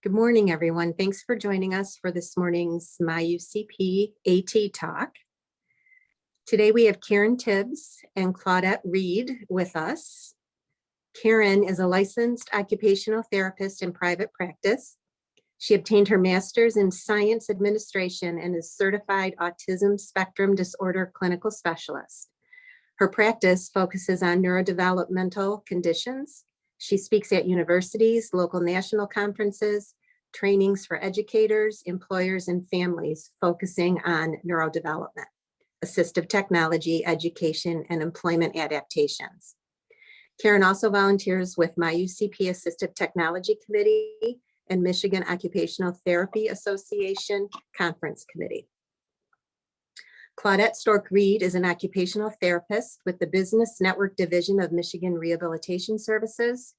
Good morning, everyone. Thanks for joining us for this morning's MI-UCP AT Talk. Today we have Karen Tibbs and Claudette Reid with us. Karen is a licensed occupational therapist in private practice. She obtained her master's in science administration and is certified autism spectrum disorder clinical specialist. Her practice focuses on neurodevelopmental conditions. She speaks at universities, local national conferences, trainings for educators, employers, and families focusing on neurodevelopment, assistive technology, education, and employment adaptations. Karen also volunteers with MI-UCP Assistive Technology Committee and Michigan Occupational Therapy Association Conference Committee. Claudette Reid is an occupational therapist with the Business Network Division of Michigan Rehabilitation Services.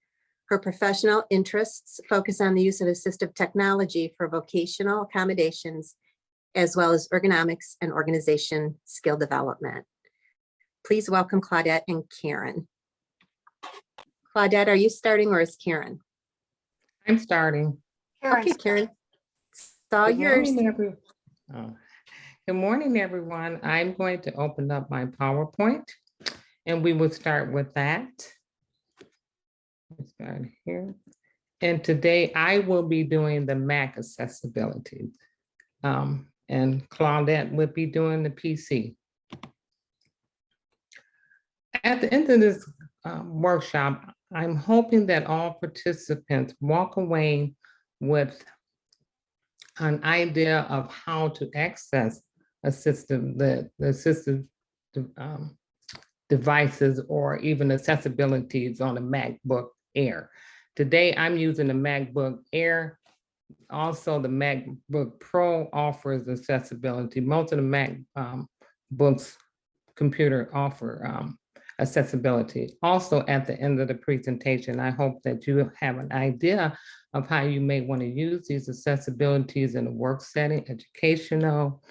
Her professional interests focus on the use of assistive technology for vocational accommodations, as well as ergonomics and organization skill development. Please welcome Claudette and Karen. Claudette, are you starting or is Karen? I'm starting. Okay, Karen. It's all yours. Good morning, everyone. I'm going to open up my PowerPoint and we will start with that. Let's start here. And today I will be doing the Mac accessibility. And Claudette will be doing the PC. At the end of this workshop, I'm hoping that all participants walk away with an idea of how to access the assistive devices or even accessibilities on the MacBook Air. Today, I'm using the MacBook Air. Also, the MacBook Pro offers accessibility. Most of the MacBooks computer offer accessibility. Also, at the end of the presentation, I hope that you have an idea of how you may want to use these accessibilities in a work setting, educational,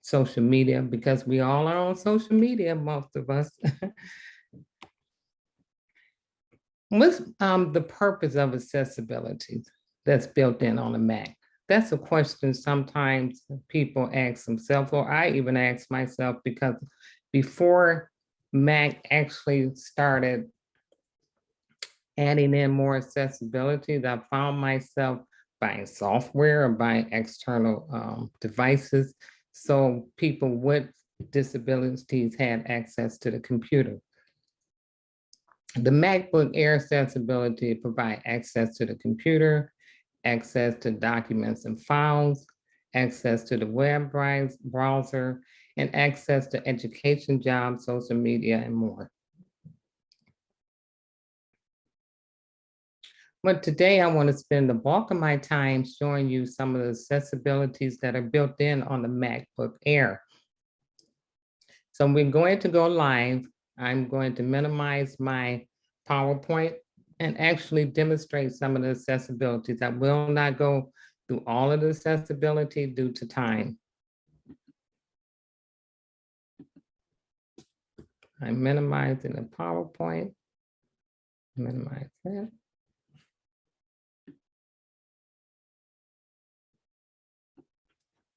social media, because we all are on social media, most of us. What's the purpose of accessibility that's built in on a Mac? That's a question sometimes people ask themselves, or I even ask myself, because before Mac actually started adding in more accessibility, I found myself buying software or buying external devices so people with disabilities had access to the computer. The MacBook Air accessibility provides access to the computer, access to documents and files, access to the web browser, and access to education, jobs, social media, and more. But today I want to spend the bulk of my time showing you some of the accessibilities that are built in on the MacBook Air. So we're going to go live. I'm going to minimize my PowerPoint and actually demonstrate some of the accessibilities. I will not go through all of the accessibility due to time. I'm minimizing the PowerPoint. Minimize that.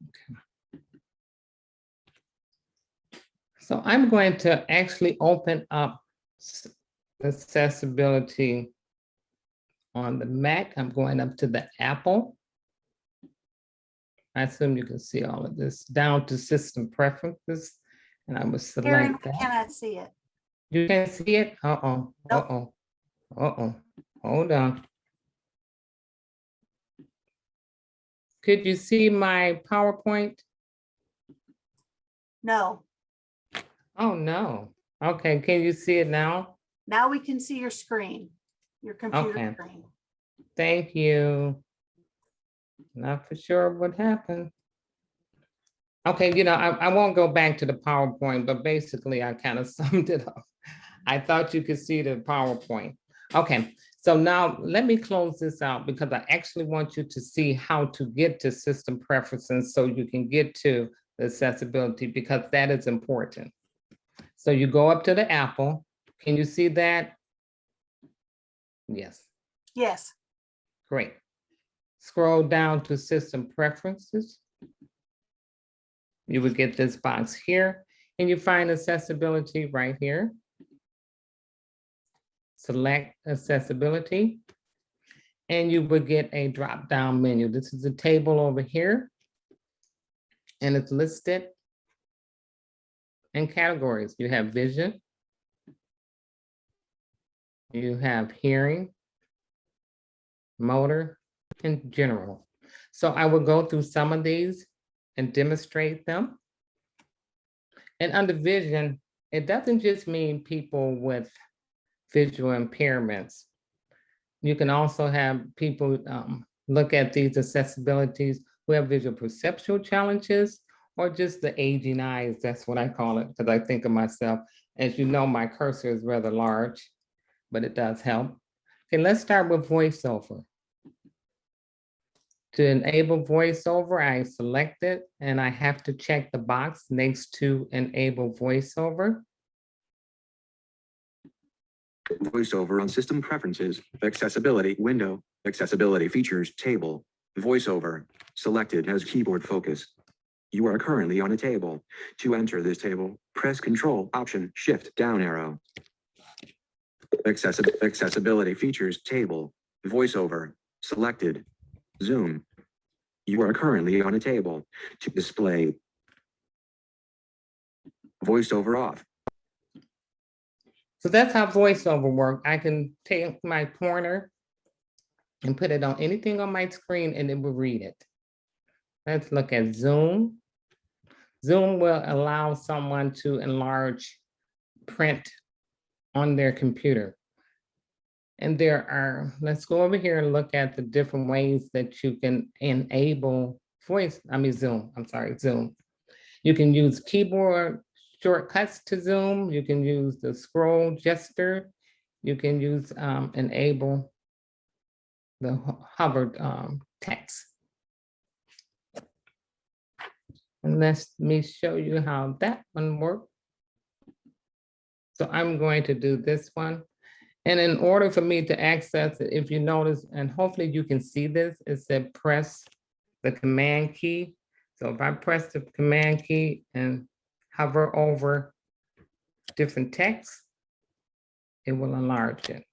Okay. So I'm going to actually open up accessibility on the Mac. I'm going up to the Apple. I assume you can see all of this down to system preferences. And I will select Karen, that. I cannot see it. You can see it? Uh-oh, uh-oh, uh-oh. Hold on. Could you see my PowerPoint? No. Oh, no. Okay, can you see it now? Now we can see your screen, your computer Okay. screen. Thank you. Not for sure what happened. Okay, you know, I won't go back to the PowerPoint, but basically I kind of summed it up. I thought you could see the PowerPoint. Okay, so now let me close this out because I actually want you to see how to get to system preferences so you can get to the accessibility, because that is important. So you go up to the Apple. Can you see that? Yes. Yes. Great. scroll down to system preferences. You would get this box here, and you find accessibility right here. Select accessibility, and you would get a drop-down menu. This is a table over here, and it's listed in categories. You have vision, you have hearing, motor, and general. So I will go through some of these and demonstrate them. And under vision, it doesn't just mean people with visual impairments. You can also have people look at these accessibilities who have visual perceptual challenges or just the aging eyes. That's what I call it, because I think of myself. As you know, my cursor is rather large, but it does help. Okay, let's start with voiceover. To enable voiceover, I select it and I have to check the box next to enable voiceover. Voiceover on system preferences, accessibility window, accessibility features table, voiceover, selected as keyboard focus. You are currently on a table. To enter this table, press Control Option Shift down arrow. Accessibility features table, voiceover, selected, zoom. You are currently on a table. To display voiceover off. So that's how voiceover works. I can take my pointer and put it on anything on my screen and it will read it. Let's look at Zoom. Zoom will allow someone to enlarge print on their computer. And there are, let's go over here and look at the different ways that you can enable Zoom. You can use keyboard shortcuts to Zoom. You can use the scroll gesture. You can use enable the hovered text. And let me show you how that one works. So I'm going to do this one. And in order for me to access it, if you notice, and hopefully you can see this, it said press the command key. So if I press the command key and hover over different text, it will enlarge it.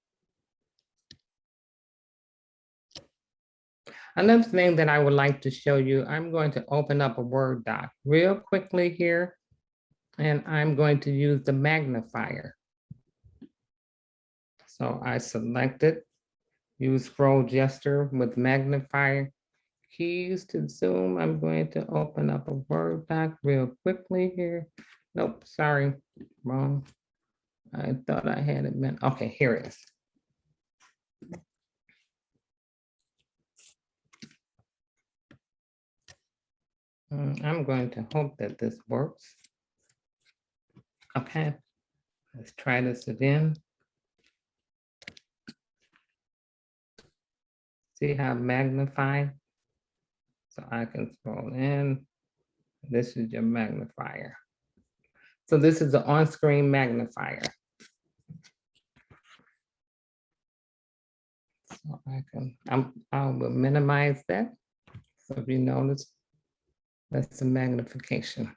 Another thing that I would like to show you, I'm going to open up a Word doc real quickly here, and I'm going to use the magnifier. So I selected, use scroll gesture with magnifier keys to zoom. I'm going to open up a Word doc real quickly here. Nope, sorry, wrong. I thought I had it meant, okay, here it is. I'm going to hope that this works. Okay, let's try this again. See how magnified? So I can scroll in. This is your magnifier. So this is the on-screen magnifier. So I will minimize that. So if you notice, that's the magnification.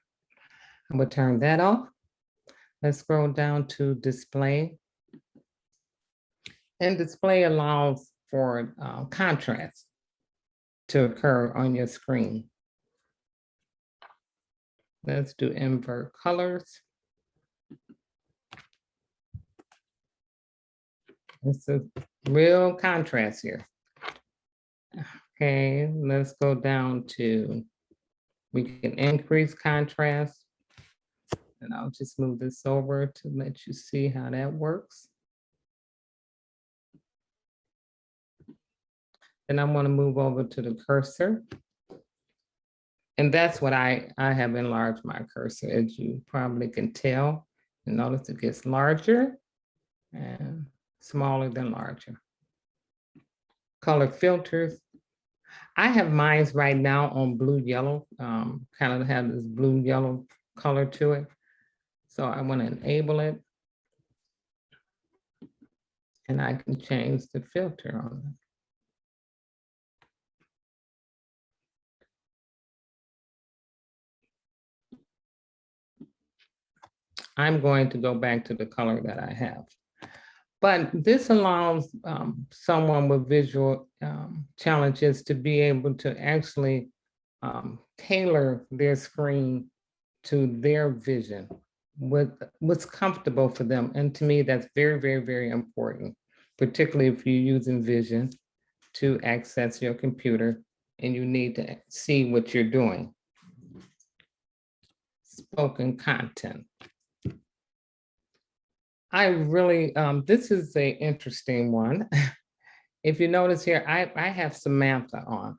I will turn that off. Let's scroll down to display. And display allows for contrast to occur on your screen. Let's do invert colors. It's a real contrast here. Okay, let's go down to, we can increase contrast. And I'll just move this over to let you see how that works. Then I want to move over to the cursor. And that's what I have enlarged my cursor, as you probably can tell. And notice it gets larger and smaller than larger. Color filters. I have mine right now on blue yellow, kind of have this blue yellow color to it. So I want to enable it. And I can change the filter on it. I'm going to go back to the color that I have. But this allows someone with visual challenges to be able to actually tailor their screen to their vision, what's comfortable for them. And to me, that's very, very, very important, particularly if you're using vision to access your computer and you need to see what you're doing. Spoken content. I really, this is an interesting one. If you notice here, I have Samantha on.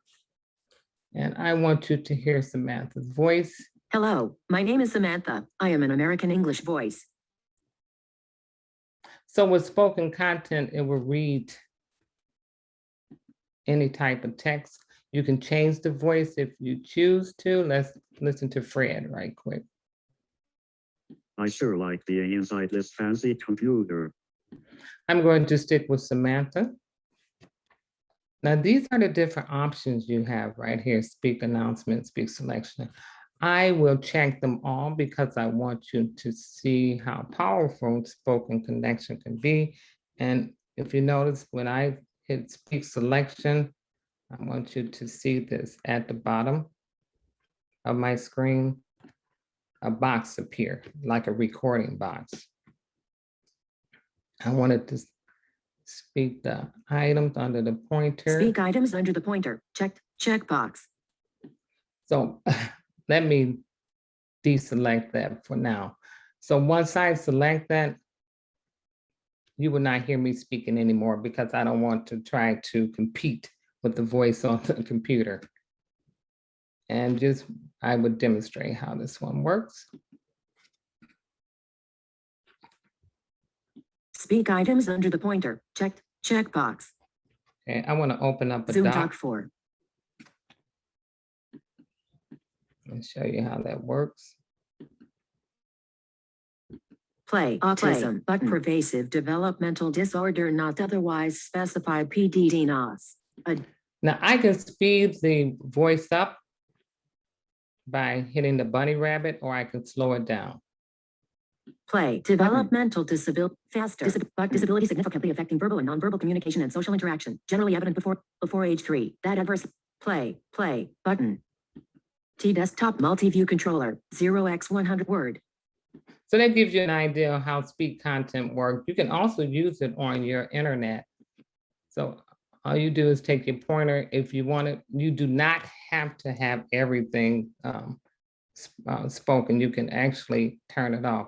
And I want you to hear Samantha's voice. Hello, my name is Samantha. I am an American English voice. So with spoken content, it will read any type of text. You can change the voice if you choose to. Let's listen to Fred right quick. I sure like being inside this fancy computer. I'm going to stick with Samantha. Now, these are the different options you have right here: speak announcement, speak selection. I will check them all because I want you to see how powerful spoken connection can be. And if you notice, when I hit speak selection, I want you to see this at the bottom of my screen, a box appear, like a recording box. I wanted to speak the items under the pointer. Speak items under the pointer. Checked. Checkbox. So let me deselect that for now. So once I select that, you will not hear me speaking anymore because I don't want to try to compete with the voice on the computer. And just, I would demonstrate how this one works. Speak items under the pointer. Checked. Checkbox. Okay, I want to open up a Zoom doc Doc 4. and show you how that works. Play. Autism. Button. Pervasive developmental disorder not otherwise specified PDD-NOS. Now I can speed the voice up by hitting the bunny rabbit, or I can slow it down. Play. Developmental disability. Faster. Disability significantly affecting verbal and nonverbal communication and social interaction. Generally evident before age 3. That adverse. Play. Play. Button. T-desktop multi-view controller. 0x100 word. So that gives you an idea of how speak content works. You can also use it on your internet. So all you do is take your pointer. If you want it, you do not have to have everything spoken. You can actually turn it off.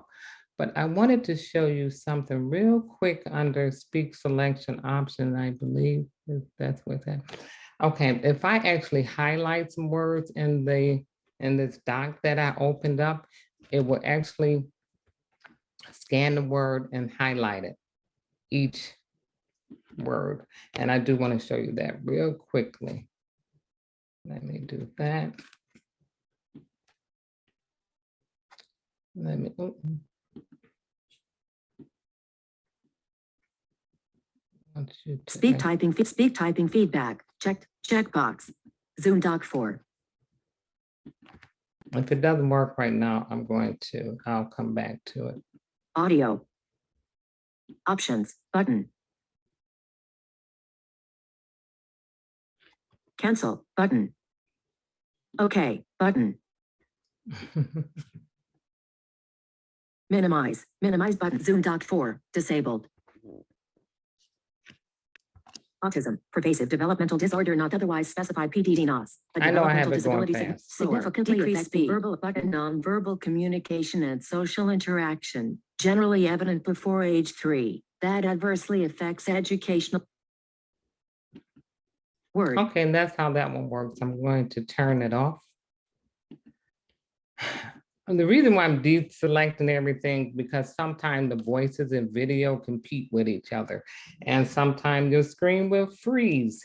But I wanted to show you something real quick under speak selection option, I believe that's what that. Okay, if I actually highlight some words in this doc that I opened up, it will actually scan the word and highlight it, each word. And I do want to show you that real quickly. Let me do that. Let me. Speak typing feedback. Checked. Checkbox. Zoom Doc 4. If it doesn't work right now, I'll come back to it. Audio. Options. Button. Cancel. Button. OK. Button. Minimize. Minimize button. Zoom Doc 4. Disabled. Autism. Pervasive developmental disorder not otherwise specified PDD-NOS. I know I have it going fast. Significantly affecting verbal and nonverbal communication and social interaction. Generally evident before age 3. That adversely affects educational. Word. Okay, and that's how that one works. I'm going to turn it off. And the reason why I'm deselecting everything, because sometimes the voices and video compete with each other, and sometimes your screen will freeze.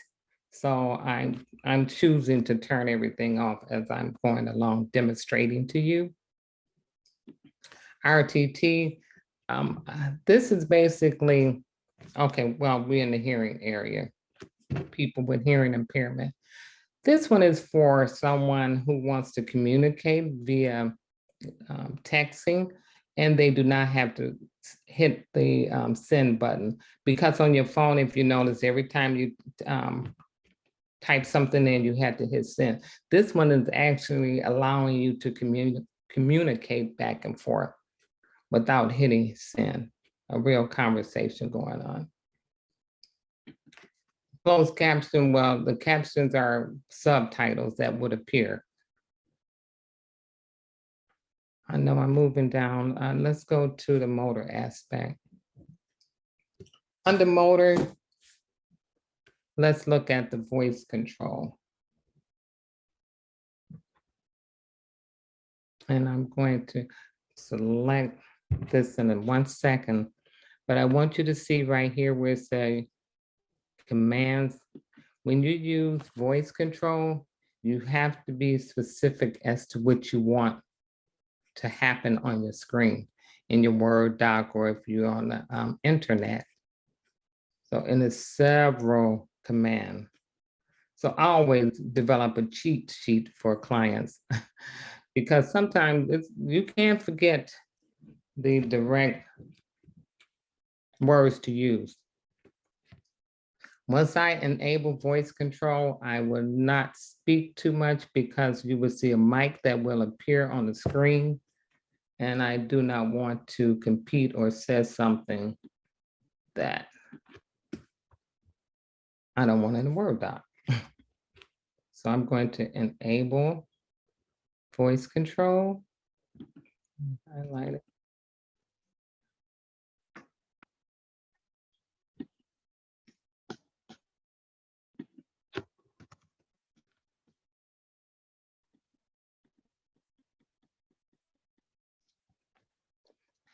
So I'm choosing to turn everything off as I'm going along demonstrating to you. RTT, this is basically, okay, well, we're in the hearing area, people with hearing impairment. This one is for someone who wants to communicate via texting, and they do not have to hit the send button. Because on your phone, if you notice, every time you type something in, you have to hit send. This one is actually allowing you to communicate back and forth without hitting send, a real conversation going on. Closed caption, well, the captions are subtitles that would appear. I know I'm moving down. Let's go to the motor aspect. Under motor, let's look at the voice control. And I'm going to select this in 1 second, but I want you to see right here where it says commands. When you use voice control, you have to be specific as to what you want to happen on your screen in your Word doc, or if you're on the internet. So in the several commands. So I always develop a cheat sheet for clients because sometimes you can't forget the direct words to use. Once I enable voice control, I will not speak too much because you will see a mic that will appear on the screen. And I do not want to compete or say something that I don't want in the Word doc. So I'm going to enable voice control. Highlight it.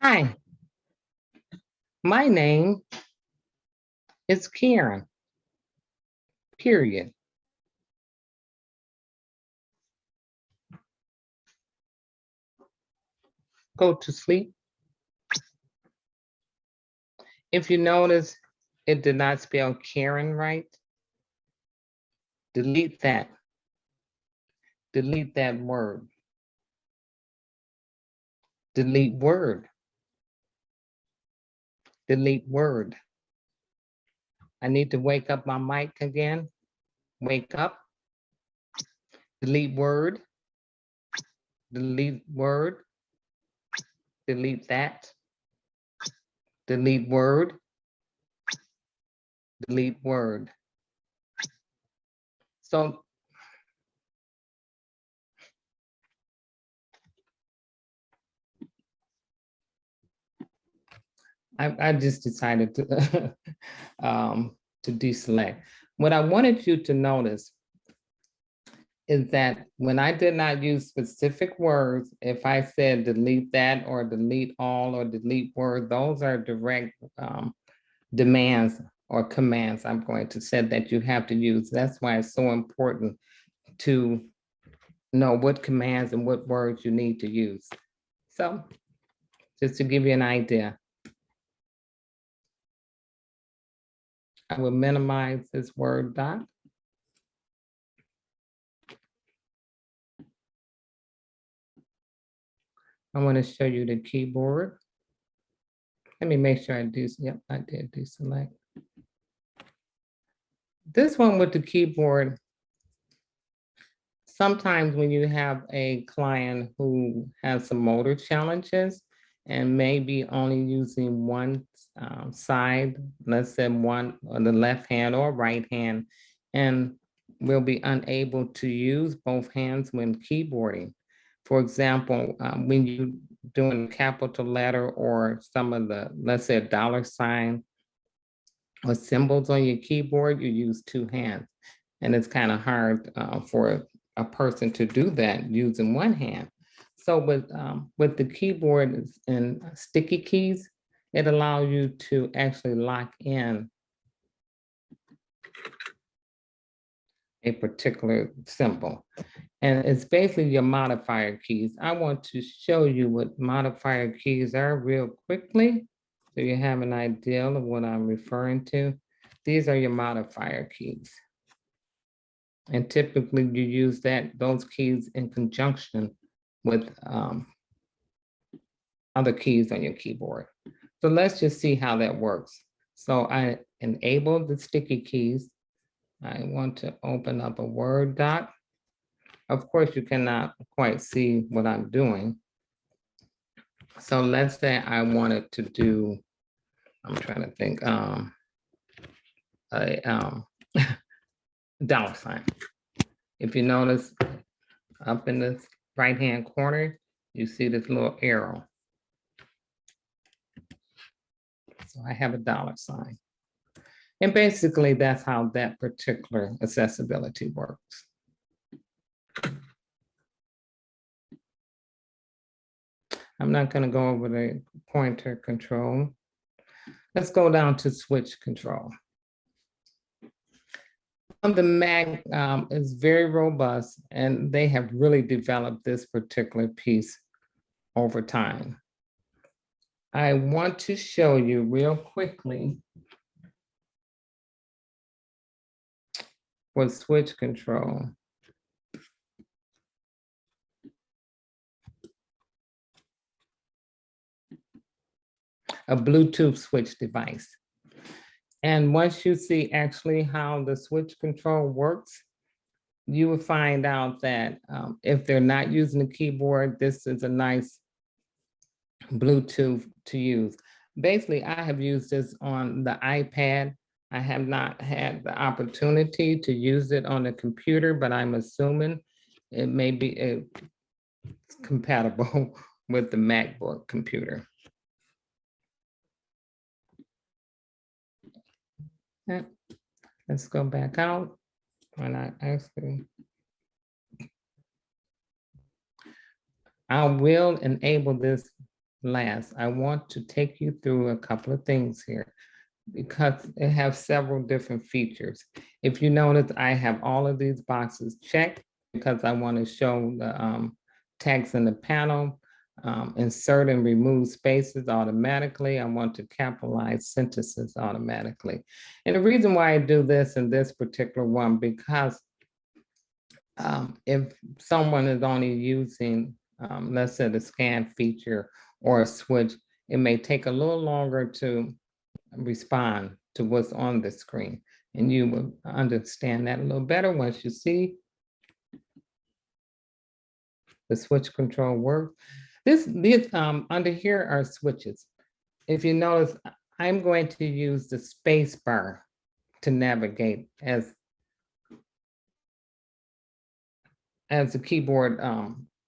Hi, my name is Karen, period. Go to sleep. If you notice, it did not spell Karen right. Delete that. Delete that word. Delete word. Delete word. I need to wake up my mic again. Wake up. Delete word. Delete word. Delete that. Delete word. Delete word. So I just decided to deselect. What I wanted you to notice is that when I did not use specific words, if I said delete that or delete all or delete word, those are direct demands or commands I'm going to say that you have to use. That's why it's so important to know what commands and what words you need to use. So just to give you an idea. I will minimize this Word doc. I want to show you the keyboard. Let me make sure I do, yep, I did deselect. This one with the keyboard, sometimes when you have a client who has some motor challenges and maybe only using one side, let's say one on the left hand or right hand, and will be unable to use both hands when keyboarding. For example, when you're doing a capital letter or some of the, let's say a dollar sign or symbols on your keyboard, you use two hands. And it's kind of hard for a person to do that using one hand. So with the keyboard and sticky keys, it allows you to actually lock in a particular symbol. And it's basically your modifier keys. I want to show you what modifier keys are real quickly, so you have an idea of what I'm referring to. These are your modifier keys. And typically you use those keys in conjunction with other keys on your keyboard. So let's just see how that works. So I enable the sticky keys. I want to open up a Word doc. Of course, you cannot quite see what I'm doing. So let's say I wanted to do, I'm trying to think, a dollar sign. If you notice up in this right-hand corner, you see this little arrow. So I have a dollar sign. And basically that's how that particular accessibility works. I'm not going to go over the pointer control. Let's go down to switch control. The Mac is very robust, and they have really developed this particular piece over time. I want to show you real quickly for switch control. A Bluetooth switch device. And once you see actually how the switch control works, you will find out that if they're not using the keyboard, this is a nice Bluetooth to use. Basically, I have used this on the iPad. I have not had the opportunity to use it on the computer, but I'm assuming it may be compatible with the MacBook computer. Yeah. Let's go back out. And I will enable this last. I want to take you through a couple of things here because it has several different features. If you notice, I have all of these boxes checked because I want to show the text in the panel, insert and remove spaces automatically. I want to capitalize sentences automatically. And the reason why I do this in this particular one, because if someone is only using, let's say the scan feature or a switch, it may take a little longer to respond to what's on the screen. And you will understand that a little better once you see the switch control work. These under here are switches. If you notice, I'm going to use the space bar to navigate as the keyboard,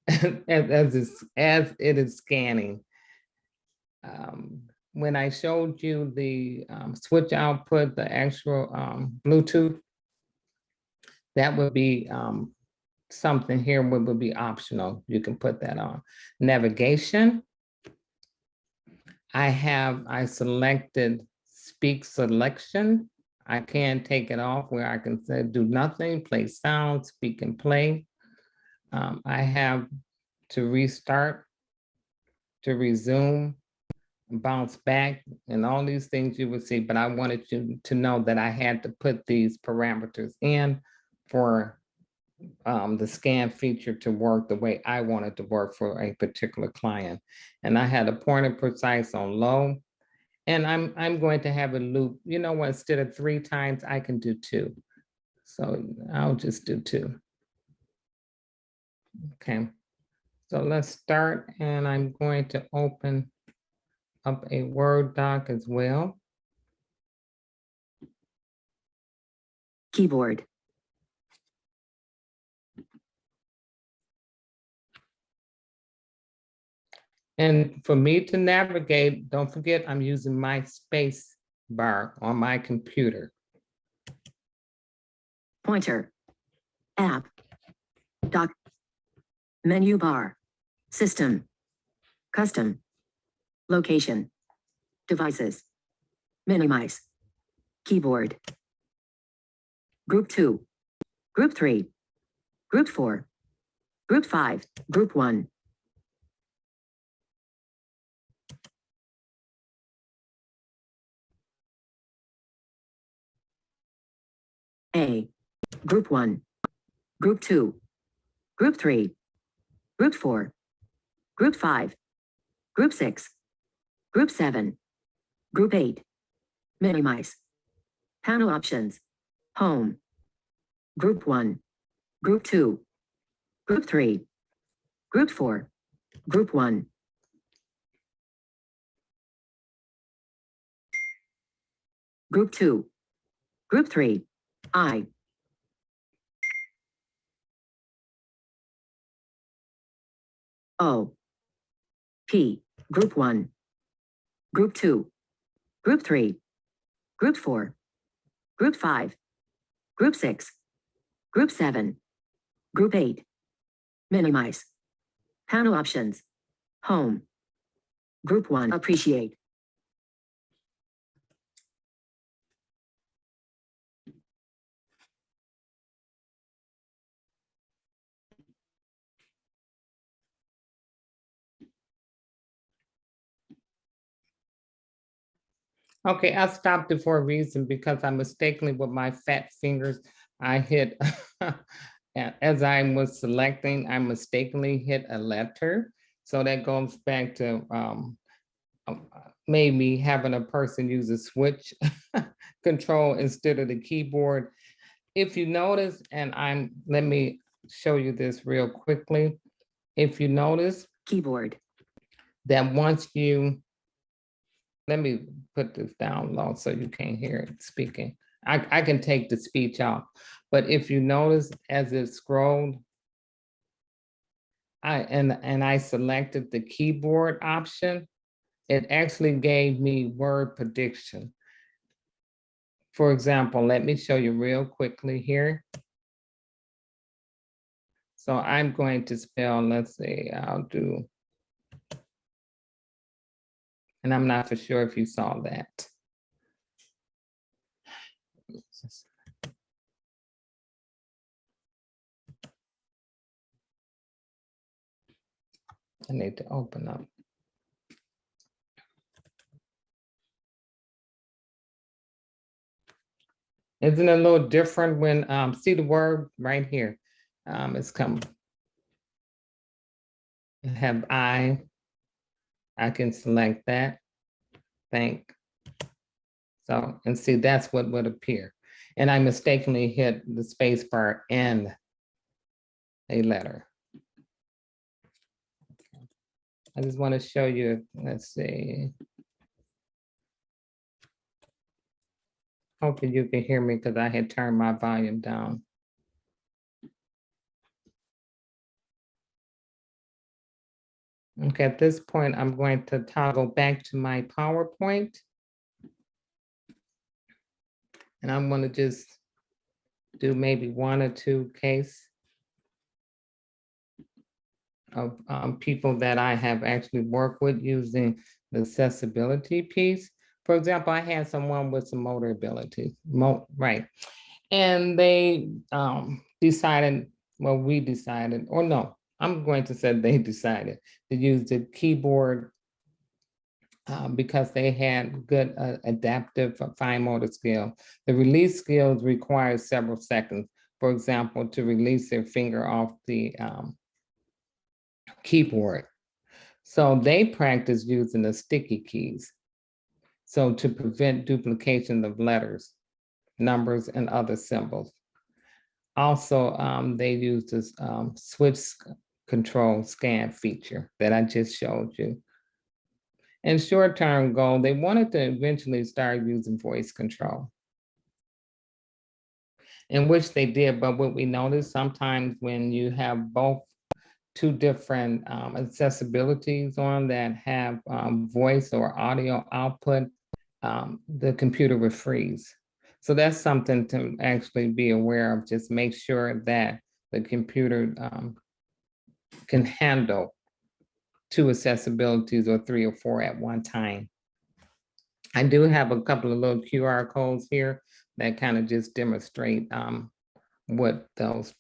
as it is scanning. When I showed you the switch output, the actual Bluetooth, that would be something here would be optional. You can put that on. Navigation. I selected speak selection. I can take it off where I can say do nothing, play sound, speak and play. I have to restart, to resume, bounce back, and all these things you will see, but I wanted you to know that I had to put these parameters in for the scan feature to work the way I wanted to work for a particular client. And I had a point and precise on low, and I'm going to have a loop. You know what, instead of 3 times, I can do 2. So I'll just do 2. Okay, so let's start, and I'm going to open up a Word doc as well. Keyboard. And for me to navigate, don't forget I'm using my space bar on my computer. Pointer. App. Doc. Menu bar. System. Custom. Location. Devices. Minimize. Keyboard. Group 2. Group 3. Group 4. Group 5. Group 1. A. Group 1. Group 2. Group 3. Group 4. Group 5. Group 6. Group 7. Group 8. Minimize. Panel options. Home. Group 1. Group 2. Group 3. Group 4. Group 1. Group 2. Group 3. I. O. P. Group 1. Group 2. Group 3. Group 4. Group 5. Group 6. Group 7. Group 8. Minimize. Panel options. Home. Group 1. Appreciate. Okay, I stopped it for a reason because I mistakenly with my fat fingers, I hit, as I was selecting, I mistakenly hit a letter. So that goes back to maybe having a person use a switch control instead of the keyboard. If you notice, and let me show you this real quickly. If you notice Keyboard. that once you, let me put this down low so you can't hear it speaking. I can take the speech off, but if you notice as it scrolled, I selected the keyboard option, it actually gave me word prediction. For example, let me show you real quickly here. So I'm going to spell, let's see, I'll do, and I'm not for sure if you saw that. I need to open up. Isn't it a little different when, see the word right here? It's come. Have I can select that, thank. So, and see, that's what would appear. And I mistakenly hit the space bar and a letter. I just want to show you, let's see. Hopefully you can hear me because I had turned my volume down. Okay, at this point, I'm going to toggle back to my PowerPoint. And I'm going to just do maybe one or two case of people that I have actually worked with using the accessibility piece. For example, I had someone with some motor ability, right? And they decided, well, we decided, or no, I'm going to say they decided to use the keyboard because they had good adaptive fine motor skill. The release skills require several seconds. For example, to release their finger off the keyboard. So they practice using the sticky keys. So to prevent duplication of letters, numbers, and other symbols. Also, they use this switch control scan feature that I just showed you. And short-term goal, they wanted to eventually start using voice control, in which they did. But what we noticed sometimes when you have both two different accessibilities on that have voice or audio output, the computer will freeze. So that's something to actually be aware of. Just make sure that the computer can handle two accessibilities or three or four at one time. I do have a couple of little QR codes here that kind of just demonstrate what those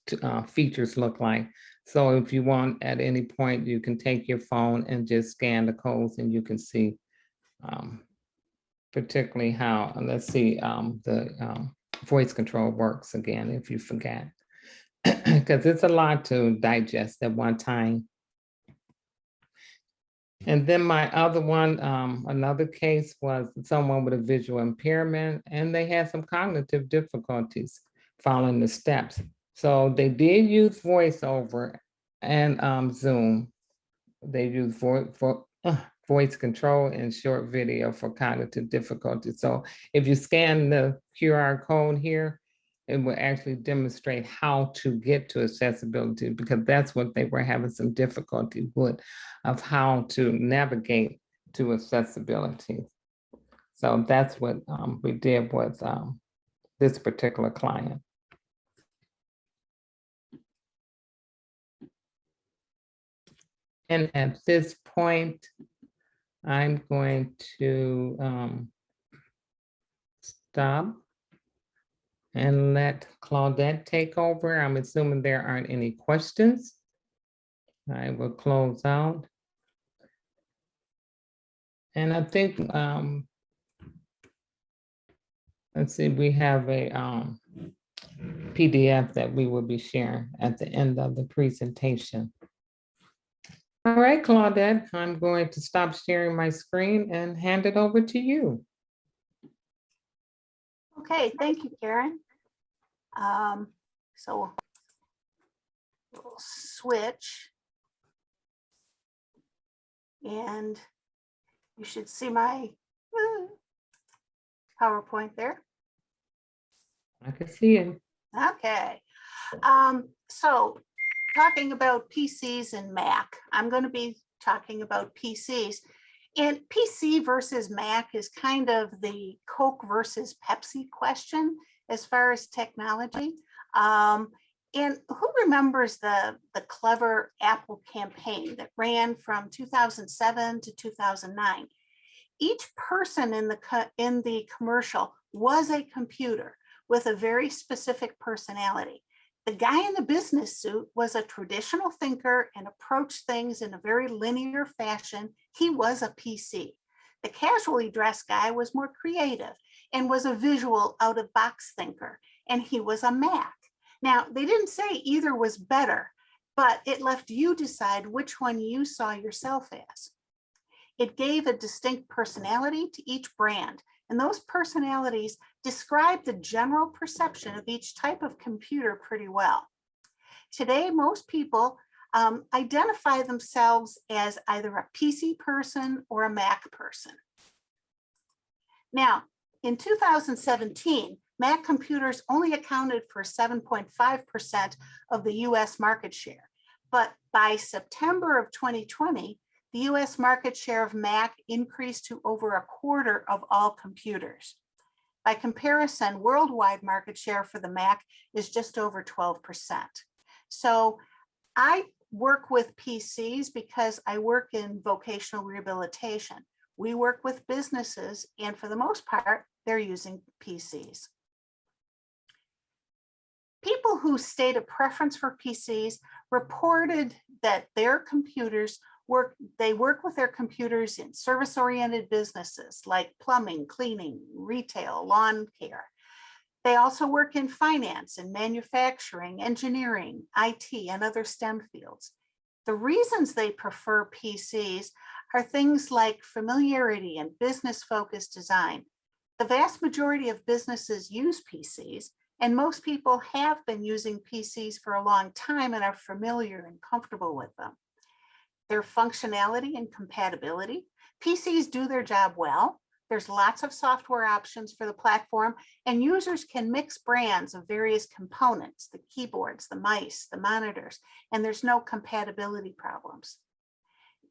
features look like. So if you want at any point, you can take your phone and just scan the codes and you can see particularly how, let's see, the voice control works again, if you forgot. Because it's a lot to digest at one time. And then my other one, another case was someone with a visual impairment and they had some cognitive difficulties following the steps. So they did use voiceover and Zoom. They used voice control and short video for cognitive difficulties. So if you scan the QR code here, it will actually demonstrate how to get to accessibility because that's what they were having some difficulty with, of how to navigate to accessibility. So that's what we did with this particular client. And at this point, I'm going to stop and let Claudette take over. I'm assuming there aren't any questions. I will close out. And I think, let's see, we have a PDF that we will be sharing at the end of the presentation. All right, Claudette, I'm going to stop sharing my screen and hand it over to you. Okay, thank you, Karen. So we'll switch. And you should see my PowerPoint there. I can see it. Okay. So talking about PCs and Mac, I'm going to be talking about PCs. And PC versus Mac is kind of the Coke versus Pepsi question as far as technology. And who remembers the clever Apple campaign that ran from 2007 to 2009? Each person in the commercial was a computer with a very specific personality. The guy in the business suit was a traditional thinker and approached things in a very linear fashion. He was a PC. The casually dressed guy was more creative and was a visual out-of-box thinker, and he was a Mac. Now, they didn't say either was better, but it left you decide which one you saw yourself as. It gave a distinct personality to each brand, and those personalities describe the general perception of each type of computer pretty well. Today, most people identify themselves as either a PC person or a Mac person. Now, in 2017, Mac computers only accounted for 7.5% of the US market share. But by September of 2020, the US market share of Mac increased to over a quarter of all computers. By comparison, worldwide market share for the Mac is just over 12%. So I work with PCs because I work in vocational rehabilitation. We work with businesses, and for the most part, they're using PCs. People who state a preference for PCs reported that their computers work with their computers in service-oriented businesses like plumbing, cleaning, retail, lawn care. They also work in finance and manufacturing, engineering, IT, and other STEM fields. The reasons they prefer PCs are things like familiarity and business-focused design. The vast majority of businesses use PCs, and most people have been using PCs for a long time and are familiar and comfortable with them. Their functionality and compatibility. PCs do their job well. There's lots of software options for the platform, and users can mix brands of various components, the keyboards, the mice, the monitors, and there's no compatibility problems.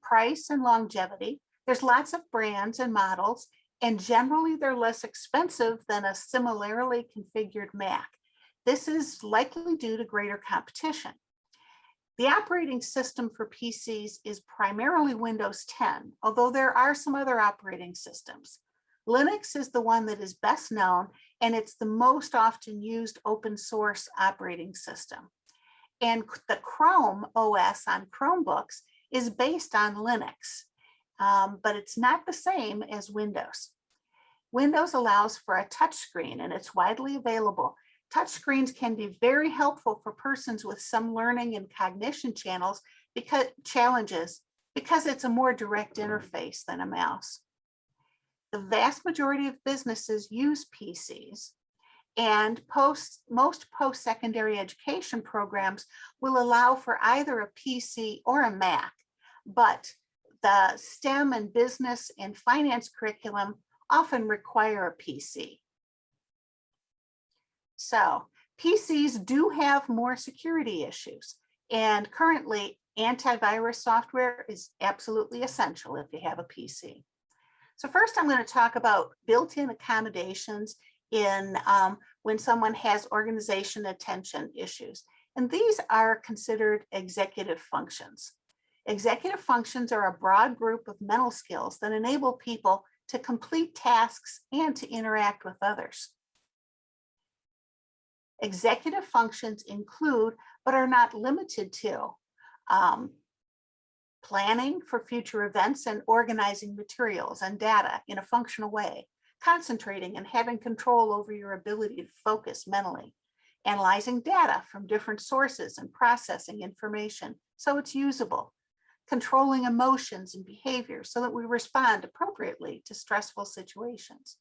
Price and longevity. There's lots of brands and models, and generally they're less expensive than a similarly configured Mac. This is likely due to greater competition. The operating system for PCs is primarily Windows 10, although there are some other operating systems. Linux is the one that is best known, and it's the most often used open source operating system. And the Chrome OS on Chromebooks is based on Linux, but it's not the same as Windows. Windows allows for a touchscreen, and it's widely available. Touchscreens can be very helpful for persons with some learning and cognition challenges because it's a more direct interface than a mouse. The vast majority of businesses use PCs, and most post-secondary education programs will allow for either a PC or a Mac, but the STEM and business and finance curriculum often require a PC. So PCs do have more security issues, and currently antivirus software is absolutely essential if you have a PC. So first I'm going to talk about built-in accommodations in when someone has organization attention issues. And these are considered executive functions. Executive functions are a broad group of mental skills that enable people to complete tasks and to interact with others. Executive functions include, but are not limited to, planning for future events and organizing materials and data in a functional way, concentrating and having control over your ability to focus mentally, analyzing data from different sources and processing information so it's usable, controlling emotions and behaviors so that we respond appropriately to stressful situations,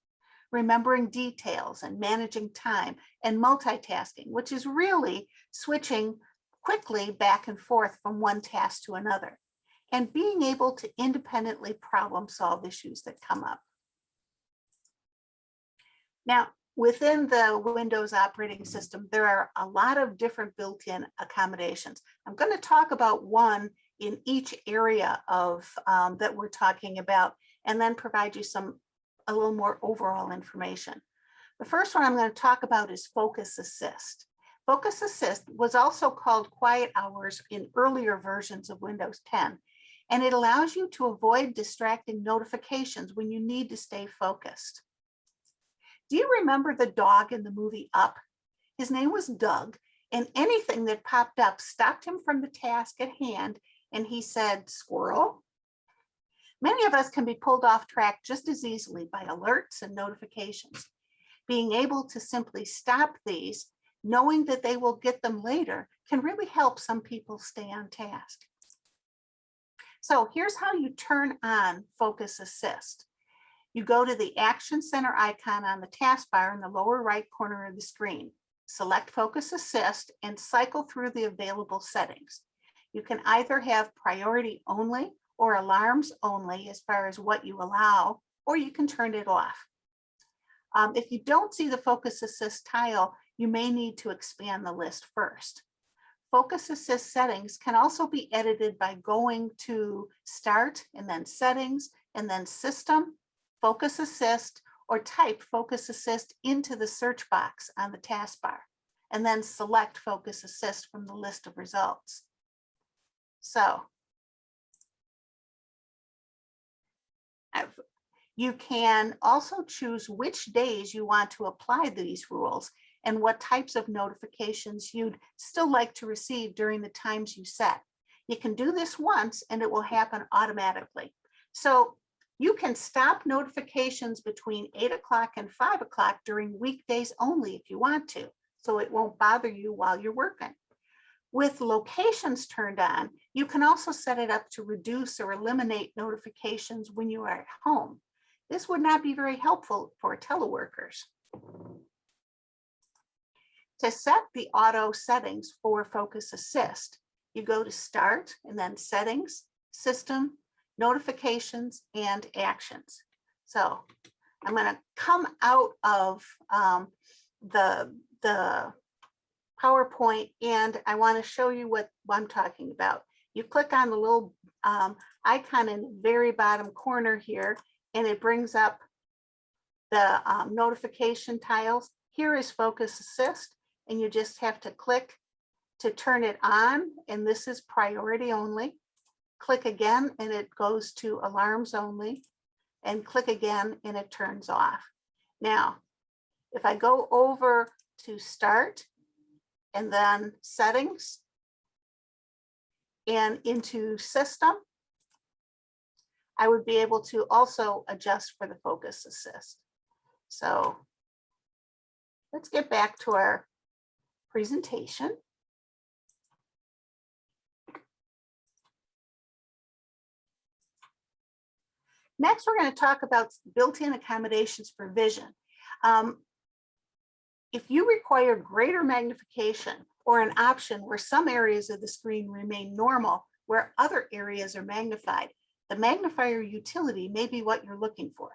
remembering details and managing time, and multitasking, which is really switching quickly back and forth from one task to another, and being able to independently problem solve issues that come up. Now, within the Windows operating system, there are a lot of different built-in accommodations. I'm going to talk about one in each area of that we're talking about, and then provide you a little more overall information. The first one I'm going to talk about is Focus Assist. Focus Assist was also called Quiet Hours in earlier versions of Windows 10, and it allows you to avoid distracting notifications when you need to stay focused. Do you remember the dog in the movie Up? His name was Doug, and anything that popped up stopped him from the task at hand, and he said, "Squirrel." Many of us can be pulled off track just as easily by alerts and notifications. Being able to simply stop these, knowing that they will get them later, can really help some people stay on task. So here's how you turn on Focus Assist. You go to the Action Center icon on the taskbar in the lower right corner of the screen. Select Focus Assist and cycle through the available settings. You can either have priority only or alarms only as far as what you allow, or you can turn it off. If you don't see the Focus Assist tile, you may need to expand the list first. Focus Assist settings can also be edited by going to Start and then Settings and then System, Focus Assist, or type Focus Assist into the search box on the taskbar, and then select Focus Assist from the list of results. So you can also choose which days you want to apply these rules and what types of notifications you'd still like to receive during the times you set. You can do this once and it will happen automatically. So you can stop notifications between 8 o'clock and 5 o'clock during weekdays only if you want to, so it won't bother you while you're working. With locations turned on, you can also set it up to reduce or eliminate notifications when you are at home. This would not be very helpful for teleworkers. To set the auto settings for Focus Assist, you go to Start and then Settings, System, Notifications, and Actions. So I'm going to come out of the PowerPoint, and I want to show you what I'm talking about. You click on the little icon in the very bottom corner here, and it brings up the notification tiles. Here is Focus Assist, and you just have to click to turn it on, and this is priority only. Click again, and it goes to alarms only, and click again, and it turns off. Now, if I go over to Start, and then Settings, and into System, I would be able to also adjust for the Focus Assist. So let's get back to our presentation. Next, we're going to talk about built-in accommodations for vision. If you require greater magnification or an option where some areas of the screen remain normal, where other areas are magnified, the magnifier utility may be what you're looking for.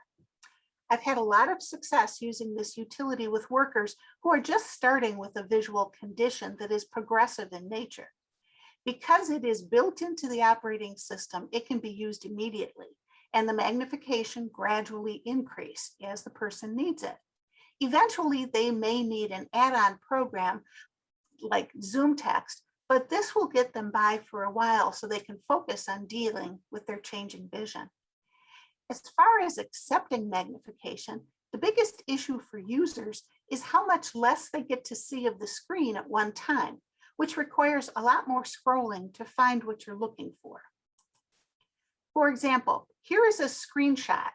I've had a lot of success using this utility with workers who are just starting with a visual condition that is progressive in nature. Because it is built into the operating system, it can be used immediately, and the magnification gradually increase as the person needs it. Eventually, they may need an add-on program like Zoom Text, but this will get them by for a while so they can focus on dealing with their changing vision. As far as accepting magnification, the biggest issue for users is how much less they get to see of the screen at one time, which requires a lot more scrolling to find what you're looking for. For example, here is a screenshot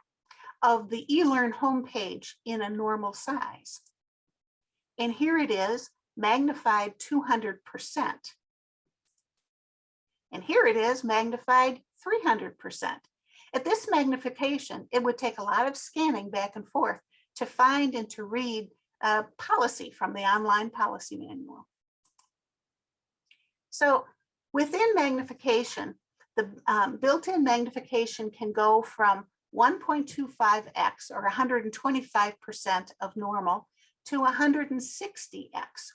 of the eLearn homepage in a normal size. And here it is, magnified 200%. And here it is, magnified 300%. At this magnification, it would take a lot of scanning back and forth to find and to read a policy from the online policy manual. So within magnification, the built-in magnification can go from 1.25x or 125% of normal to 160x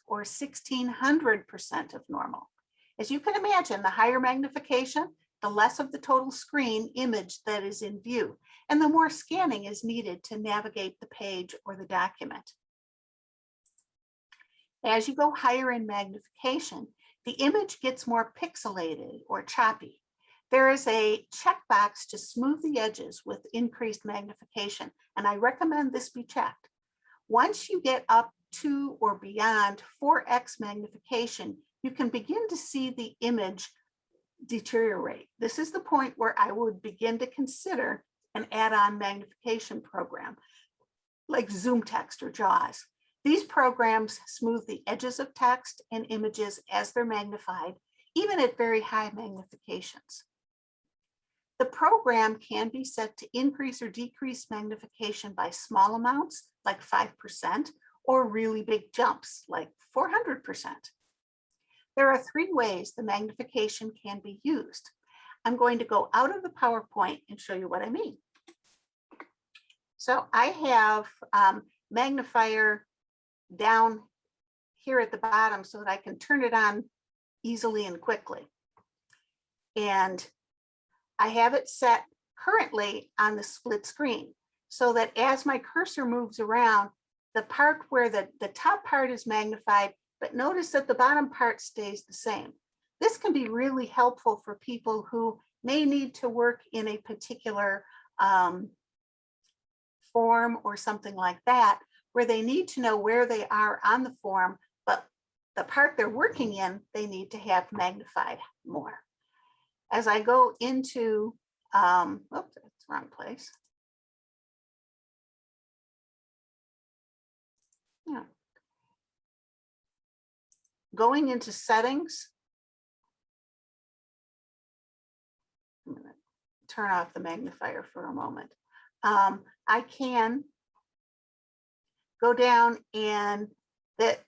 or 1600% of normal. As you can imagine, the higher magnification, the less of the total screen image that is in view, and the more scanning is needed to navigate the page or the document. As you go higher in magnification, the image gets more pixelated or choppy. There is a checkbox to smooth the edges with increased magnification, and I recommend this be checked. Once you get up to or beyond 4x magnification, you can begin to see the image deteriorate. This is the point where I would begin to consider an add-on magnification program like Zoom Text or JAWS. These programs smooth the edges of text and images as they're magnified, even at very high magnifications. The program can be set to increase or decrease magnification by small amounts, like 5%, or really big jumps, like 400%. There are three ways the magnification can be used. I'm going to go out of the PowerPoint and show you what I mean. So I have magnifier down here at the bottom so that I can turn it on easily and quickly. And I have it set currently on the split screen so that as my cursor moves around, the part where the top part is magnified, but notice that the bottom part stays the same. This can be really helpful for people who may need to work in a particular form or something like that, where they need to know where they are on the form, but the part they're working in, they need to have magnified more. As I go into, oops, that's the wrong place. Yeah. Going into settings, I'm going to turn off the magnifier for a moment. I can go down, and that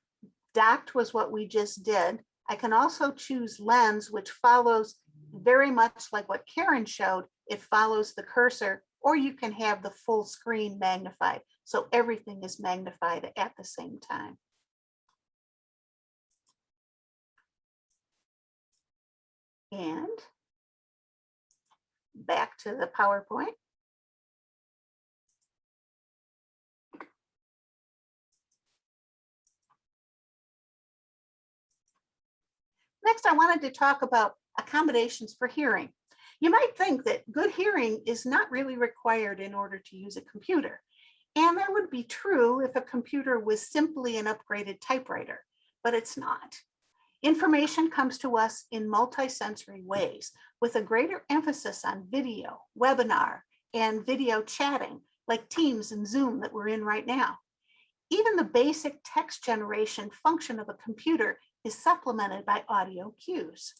docked was what we just did. I can also choose lens, which follows very much like what Karen showed. It follows the cursor, or you can have the full screen magnified. So everything is magnified at the same time. And back to the PowerPoint. Next, I wanted to talk about accommodations for hearing. You might think that good hearing is not really required in order to use a computer. And that would be true if a computer was simply an upgraded typewriter, but it's not. Information comes to us in multisensory ways with a greater emphasis on video, webinar, and video chatting like Teams and Zoom that we're in right now. Even the basic text generation function of a computer is supplemented by audio cues.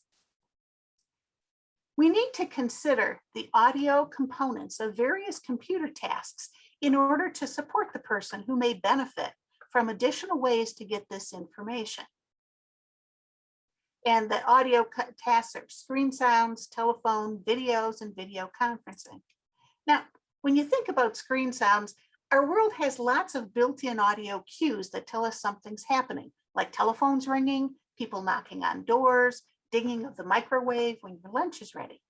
We need to consider the audio components of various computer tasks in order to support the person who may benefit from additional ways to get this information. And the audio tasks are screen sounds, telephone, videos, and video conferencing. Now, when you think about screen sounds, our world has lots of built-in audio cues that tell us something's happening, like telephones ringing, people knocking on doors, dinging of the microwave when your lunch is ready.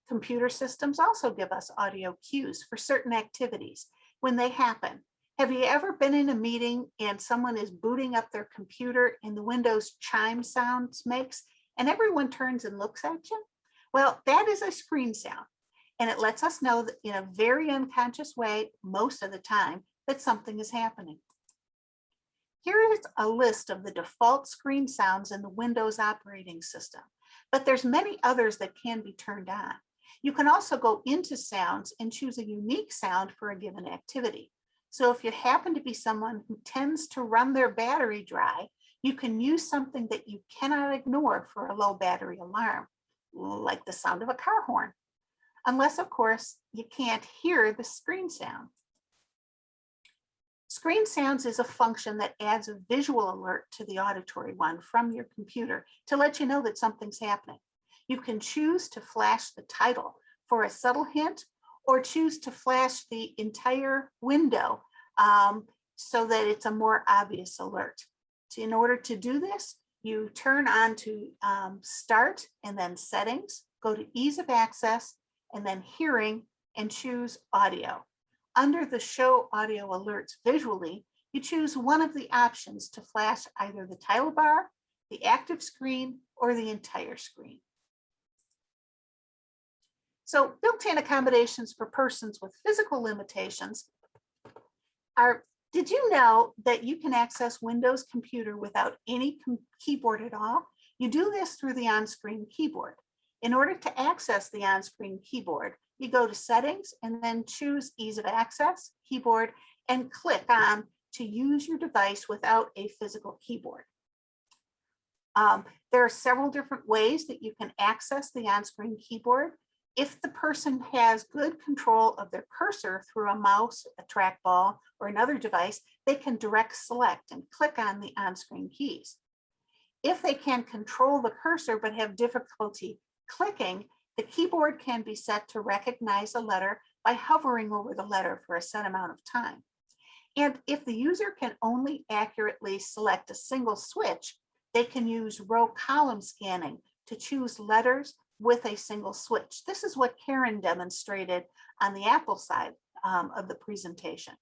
Computer systems also give us audio cues for certain activities when they happen. Have you ever been in a meeting and someone is booting up their computer and the Windows chime sounds makes, and everyone turns and looks at you? Well, that is a screen sound. And it lets us know that in a very unconscious way, most of the time, that something is happening. Here is a list of the default screen sounds in the Windows operating system, but there's many others that can be turned on. You can also go into sounds and choose a unique sound for a given activity. So if you happen to be someone who tends to run their battery dry, you can use something that you cannot ignore for a low battery alarm, like the sound of a car horn. Unless, of course, you can't hear the screen sound. Screen sounds is a function that adds a visual alert to the auditory one from your computer to let you know that something's happening. You can choose to flash the title for a subtle hint, or choose to flash the entire window so that it's a more obvious alert. So in order to do this, you turn on to Start and then Settings, go to Ease of Access, and then Hearing, and choose Audio. Under the Show Audio Alerts Visually, you choose one of the options to flash either the title bar, the active screen, or the entire screen. So built-in accommodations for persons with physical limitations are, did you know that you can access Windows Computer without any keyboard at all? You do this through the on-screen keyboard. In order to access the on-screen keyboard, you go to Settings and then choose Ease of Access, Keyboard, and click on to use your device without a physical keyboard. There are several different ways that you can access the on-screen keyboard. If the person has good control of their cursor through a mouse, a trackball, or another device, they can direct select and click on the on-screen keys. If they can control the cursor but have difficulty clicking, the keyboard can be set to recognize a letter by hovering over the letter for a set amount of time. And if the user can only accurately select a single switch, they can use row column scanning to choose letters with a single switch. This is what Karen demonstrated on the Apple side of the presentation.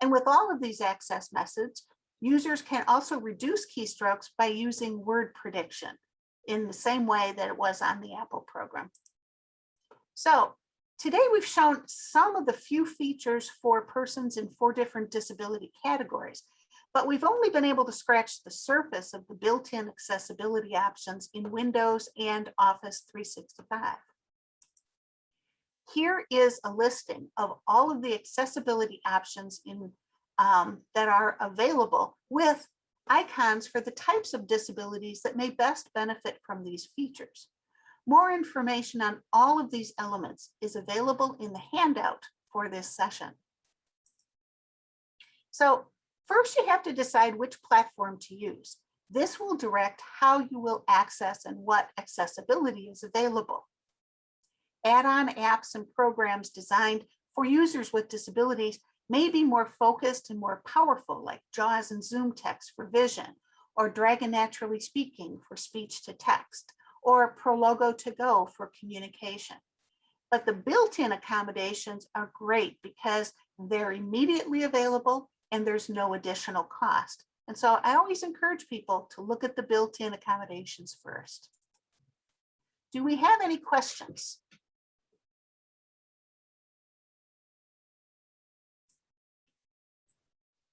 And with all of these access methods, users can also reduce keystrokes by using word prediction in the same way that it was on the Apple program. So today we've shown some of the few features for persons in 4 different disability categories, but we've only been able to scratch the surface of the built-in accessibility options in Windows and Office 365. Here is a listing of all of the accessibility options that are available with icons for the types of disabilities that may best benefit from these features. More information on all of these elements is available in the handout for this session. So first, you have to decide which platform to use. This will direct how you will access and what accessibility is available. Add-on apps and programs designed for users with disabilities may be more focused and more powerful, like JAWS and Zoom Text for vision, or Dragon Naturally Speaking for speech to text, or Prologo to Go for communication. But the built-in accommodations are great because they're immediately available and there's no additional cost. And so I always encourage people to look at the built-in accommodations first. Do we have any questions?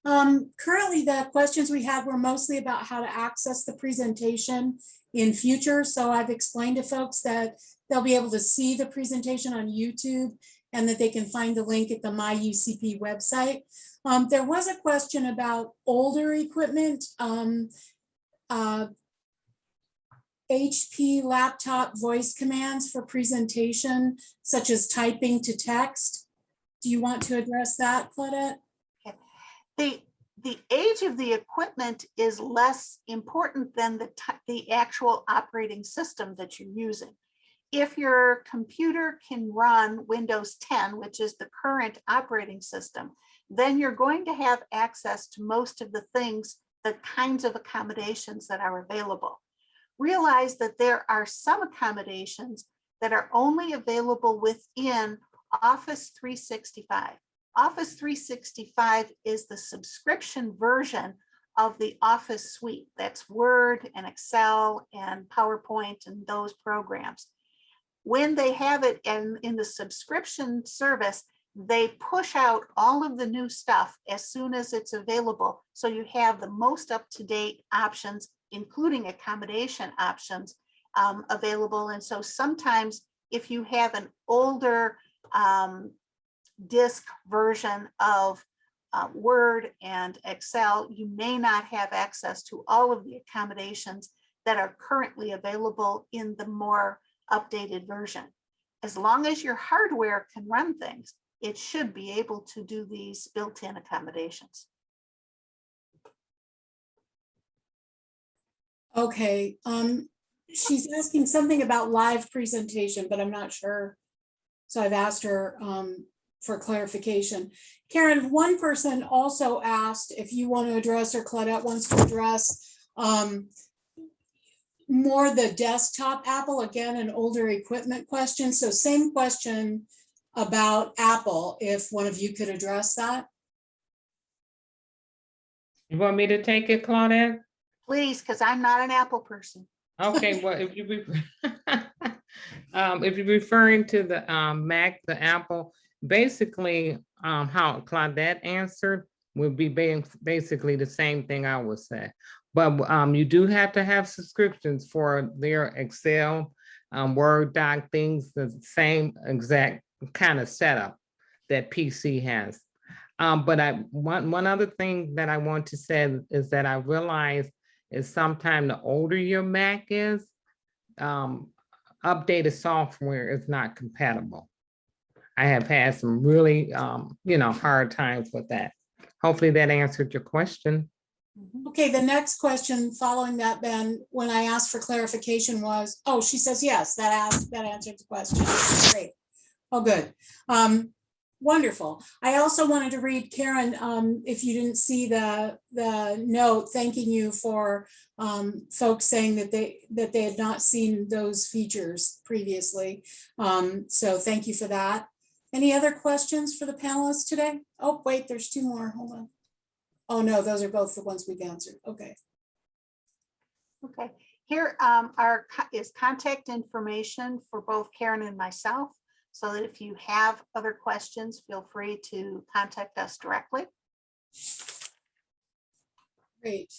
Currently, the questions we had were mostly about how to access the presentation in future. So I've explained to folks that they'll be able to see the presentation on YouTube and that they can find the link at the MI-UCP website. There was a question about older equipment. HP laptop voice commands for presentation, such as typing to text. Do you want to address that, Claudette? The age of the equipment is less important than the actual operating system that you're using. If your computer can run Windows 10, which is the current operating system, then you're going to have access to most of the things, the kinds of accommodations that are available. Realize that there are some accommodations that are only available within Office 365. Office 365 is the subscription version of the Office suite. That's Word and Excel and PowerPoint and those programs. When they have it in the subscription service, they push out all of the new stuff as soon as it's available. So you have the most up-to-date options, including accommodation options available. And so sometimes if you have an older disk version of Word and Excel, you may not have access to all of the accommodations that are currently available in the more updated version. As long as your hardware can run things, it should be able to do these built-in accommodations. Okay, she's asking something about live presentation, but I'm not sure. So I've asked her for clarification. Karen, one person also asked if you want to address, or Claudette wants to address, more the desktop Apple, again, an older equipment question. So same question about Apple, if one of you could address that. You want me to take it, Claudette? Please, because I'm not an Apple person. Okay, well, if you if you're referring to the Mac, the Apple, basically how Claudette answered would be basically the same thing I would say. But you do have to have subscriptions for their Excel, Word doc things, the same exact kind of setup that PC has. But one other thing that I want to say is that I realize is sometimes the older your Mac is, updated software is not compatible. I have had some really, hard times with that. Hopefully that answered your question. Okay, the next question following that, Ben, when I asked for clarification was, oh, she says yes, that answered the question. Great. Oh, good. Wonderful. I also wanted to read, Karen, if you didn't see the note, thanking you for folks saying that they had not seen those features previously. So thank you for that. Any other questions for the panelists today? Oh, wait, there's two more. Hold on. Oh, no, those are both the ones we've answered. Okay. Okay. Here is contact information for both Karen and myself, so that if you have other questions, feel free to contact us directly. Great.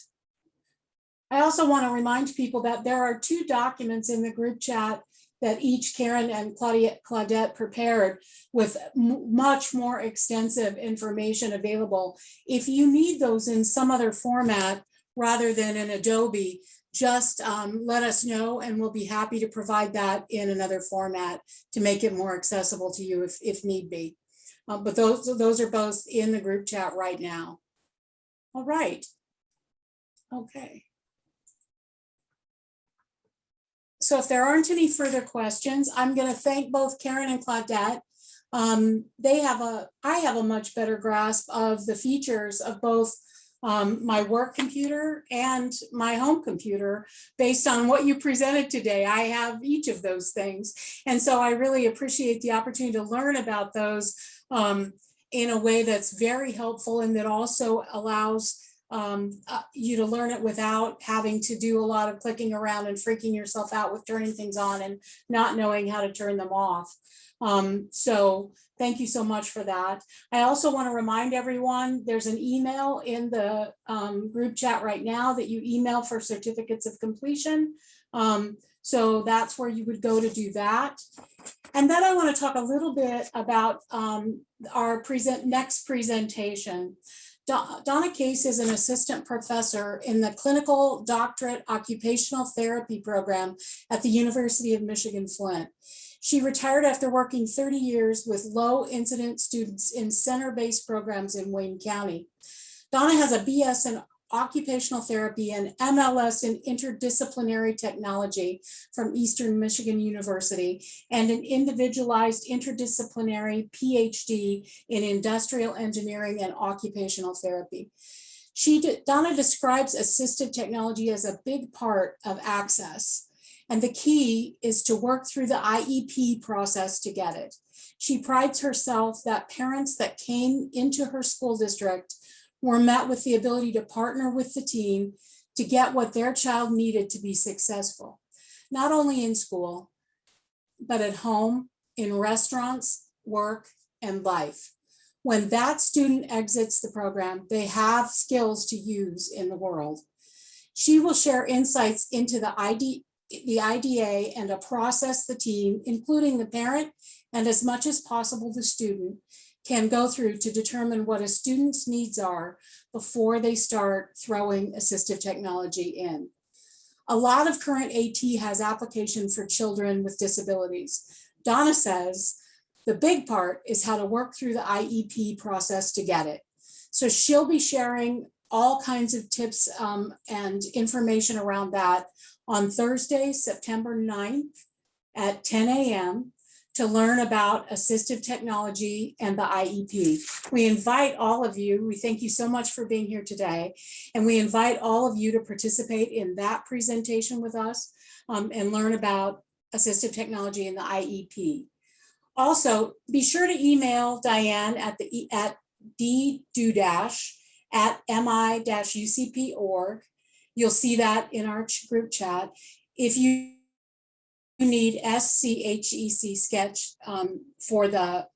I also want to remind people that there are two documents in the group chat that each Karen and Claudette prepared with much more extensive information available. If you need those in some other format rather than in Adobe, just let us know and we'll be happy to provide that in another format to make it more accessible to you if need be. But those are both in the group chat right now. All right. Okay. So if there aren't any further questions, I'm going to thank both Karen and Claudette. I have a much better grasp of the features of both my work computer and my home computer based on what you presented today. I have each of those things. And so I really appreciate the opportunity to learn about those in a way that's very helpful and that also allows you to learn it without having to do a lot of clicking around and freaking yourself out with turning things on and not knowing how to turn them off. So thank you so much for that. I also want to remind everyone there's an email in the group chat right now that you email for certificates of completion. So that's where you would go to do that. And then I want to talk a little bit about our next presentation. Donna Case is an assistant professor in the Clinical Doctorate Occupational Therapy program at the University of Michigan Flint. She retired after working 30 years with low incident students in center-based programs in Wayne County. Donna has a BS in occupational therapy and MLS in interdisciplinary technology from Eastern Michigan University and an individualized interdisciplinary PhD in industrial engineering and occupational therapy. Donna describes assistive technology as a big part of access. And the key is to work through the IEP process to get it. She prides herself that parents that came into her school district were met with the ability to partner with the team to get what their child needed to be successful, not only in school, but at home, in restaurants, work, and life. When that student exits the program, they have skills to use in the world. She will share insights into the IDA and a process the team, including the parent and as much as possible the student, can go through to determine what a student's needs are before they start throwing assistive technology in. A lot of current AT has application for children with disabilities. Donna says the big part is how to work through the IEP process to get it. So she'll be sharing all kinds of tips and information around that on Thursday, September 9th at 10 a.m. to learn about assistive technology and the IEP. We invite all of you, we thank you so much for being here today, and we invite all of you to participate in that presentation with us and learn about assistive technology and the IEP. Also, be sure to email Diane at d-mi-ucp.org. You'll see that in our group chat. If you need SCHEC sketch for the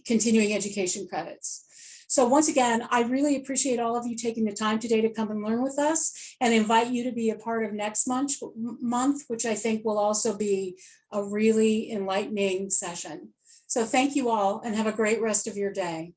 continuing education credits. So once again, I really appreciate all of you taking the time today to come and learn with us and invite you to be a part of next month, which I think will also be a really enlightening session. So thank you all and have a great rest of your day.